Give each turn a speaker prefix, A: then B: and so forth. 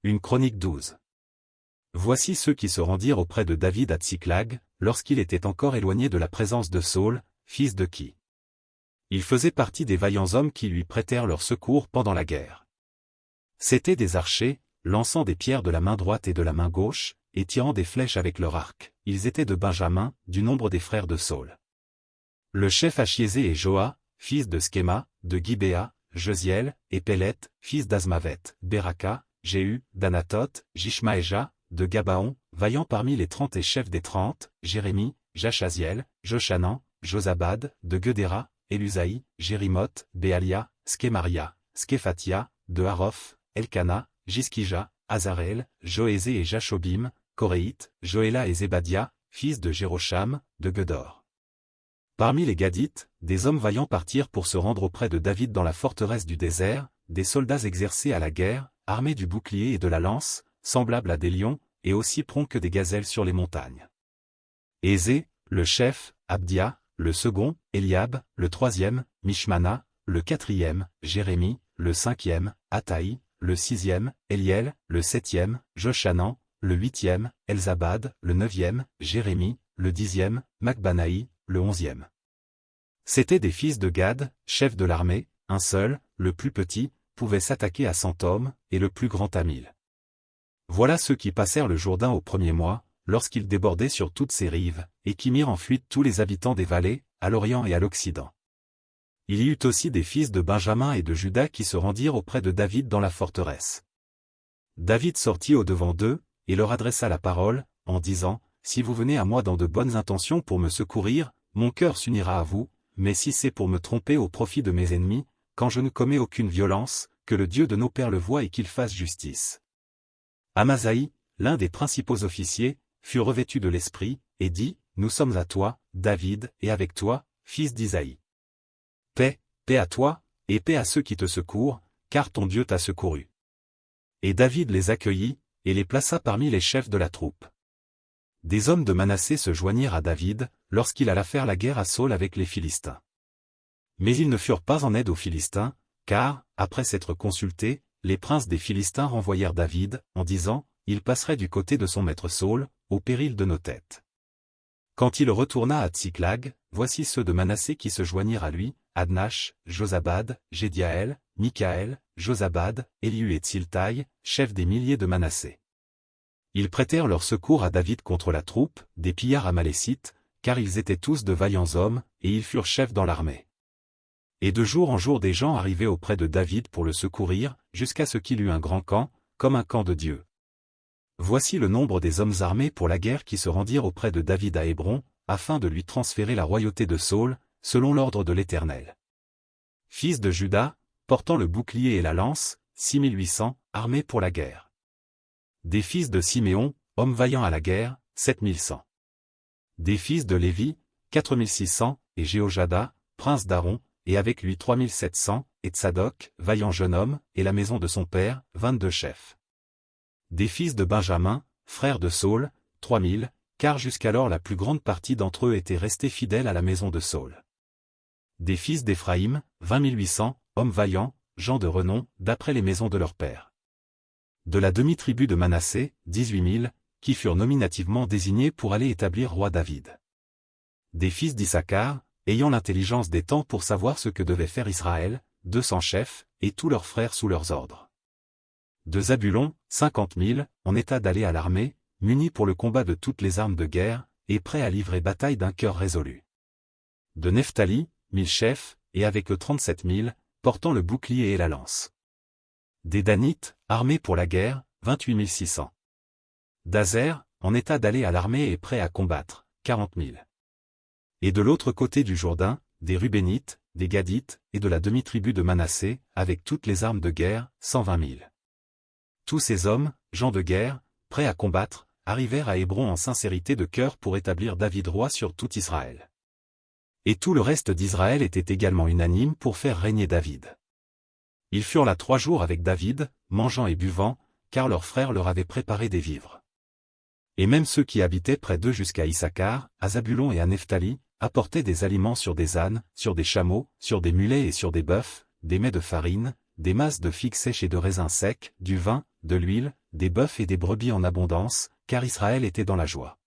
A: Une chronique 12. Voici ceux qui se rendirent auprès de David à Tsiklag, lorsqu'il était encore éloigné de la présence de Saül, fils de Ki. Il faisait partie des vaillants hommes qui lui prêtèrent leur secours pendant la guerre. C'étaient des archers, lançant des pierres de la main droite et de la main gauche, et tirant des flèches avec leur arc. Ils étaient de Benjamin, du nombre des frères de Saül. Le chef Achiézé et Joa, fils de Schéma, de Gibéa, Jeuziel, et Pélet, fils d'Azmavet, Beraka, Jéhu, d'Anatoth, Jishmaéja, de Gabaon, vaillant parmi les 30 et chefs des 30, Jérémie, Jachaziel, Joshanan, Josabad, de Gedéra, Élusaï, Jérimoth, Béalia, Skemaria, Skephatia, de Haroph, Elkana, Jiskija, Azarel, Joézé et Jachobim, Koréite, Joéla et Zébadia, fils de Jérocham, de Gedor. Parmi les Gadites, des hommes vaillants partirent pour se rendre auprès de David dans la forteresse du désert, des soldats exercés à la guerre, armés du bouclier et de la lance, semblables à des lions, et aussi prompts que des gazelles sur les montagnes. Ézé, le chef, Abdia, le second, Eliab, le troisième, Mishmana, le quatrième, Jérémie, le cinquième, Ataï, le sixième, Eliel, le septième, Joshanan, le huitième, Elzabad, le neuvième, Jérémie, le dixième, Macbanaï, le onzième. C'étaient des fils de Gad, chef de l'armée, un seul, le plus petit, pouvait s'attaquer à 100 hommes, et le plus grand à 1000. Voilà ceux qui passèrent le Jourdain au premier mois, lorsqu'il débordait sur toutes ses rives, et qui mirent en fuite tous les habitants des vallées, à l'orient et à l'occident. Il y eut aussi des fils de Benjamin et de Juda qui se rendirent auprès de David dans la forteresse. David sortit au-devant d'eux, et leur adressa la parole, en disant, « Si vous venez à moi dans de bonnes intentions pour me secourir, mon cœur s'unira à vous, mais si c'est pour me tromper au profit de mes ennemis, quand je ne commets aucune violence, que le Dieu de nos pères le voie et qu'il fasse justice. » Amasaï, l'un des principaux officiers, fut revêtu de l'esprit, et dit, « Nous sommes à toi, David, et avec toi, fils d'Isaïe. Paix, paix à toi, et paix à ceux qui te secourent, car ton Dieu t'a secouru. » Et David les accueillit, et les plaça parmi les chefs de la troupe. Des hommes de Manassé se joignirent à David, lorsqu'il alla faire la guerre à Saül avec les Philistins. Mais ils ne furent pas en aide aux Philistins, car, après s'être consultés, les princes des Philistins renvoyèrent David, en disant, « Il passerait du côté de son maître Saül, au péril de nos têtes. » Quand il retourna à Tsiklag, voici ceux de Manassé qui se joignirent à lui, Adnash, Josabad, Jédiaël, Mikaël, Josabad, Éliu et Tsiltaï, chefs des milliers de Manassé. Ils prêtèrent leur secours à David contre la troupe, des pillards amalécites, car ils étaient tous de vaillants hommes, et ils furent chefs dans l'armée. Et de jour en jour des gens arrivaient auprès de David pour le secourir, jusqu'à ce qu'il eût un grand camp, comme un camp de Dieu. Voici le nombre des hommes armés pour la guerre qui se rendirent auprès de David à Hébron, afin de lui transférer la royauté de Saül, selon l'ordre de l'Éternel. Fils de Juda, portant le bouclier et la lance, 6800, armés pour la guerre. Des fils de Siméon, hommes vaillants à la guerre, 7100. Des fils de Lévi, 4600, et Jéhojada, prince d'Aaron, et avec lui 3700, et Tsadok, vaillant jeune homme, et la maison de son père, 22 chefs. Des fils de Benjamin, frère de Saül, 3000, car jusqu'alors la plus grande partie d'entre eux étaient restés fidèles à la maison de Saül. Des fils d'Éphraïm, 20 800, hommes vaillants, gens de renom, d'après les maisons de leur père. De la demi-tribu de Manassé, 18 000, qui furent nominativement désignés pour aller établir roi David. Des fils d'Issachar, ayant l'intelligence des temps pour savoir ce que devait faire Israël, 200 chefs, et tous leurs frères sous leurs ordres. De Zabulon, 50 000, en état d'aller à l'armée, munis pour le combat de toutes les armes de guerre, et prêts à livrer bataille d'un cœur résolu. De Nephtali, 1000 chefs, et avec eux 37 000, portant le bouclier et la lance. Des Danites, armés pour la guerre, 28 600. D'Azer, en état d'aller à l'armée et prêts à combattre, 40 000. Et de l'autre côté du Jourdain, des Rubénites, des Gadites, et de la demi-tribu de Manassé, avec toutes les armes de guerre, 120 000. Tous ces hommes, gens de guerre, prêts à combattre, arrivèrent à Hébron en sincérité de cœur pour établir David roi sur tout Israël. Et tout le reste d'Israël était également unanime pour faire régner David. Ils furent là 3 jours avec David, mangeant et buvant, car leurs frères leur avaient préparé des vivres. Et même ceux qui habitaient près d'eux jusqu'à Issachar, à Zabulon et à Nephtali, apportaient des aliments sur des ânes, sur des chameaux, sur des mulets et sur des bœufs, des mets de farine, des masses de figues sèches et de raisins secs, du vin, de l'huile, des bœufs et des brebis en abondance, car Israël était dans la joie.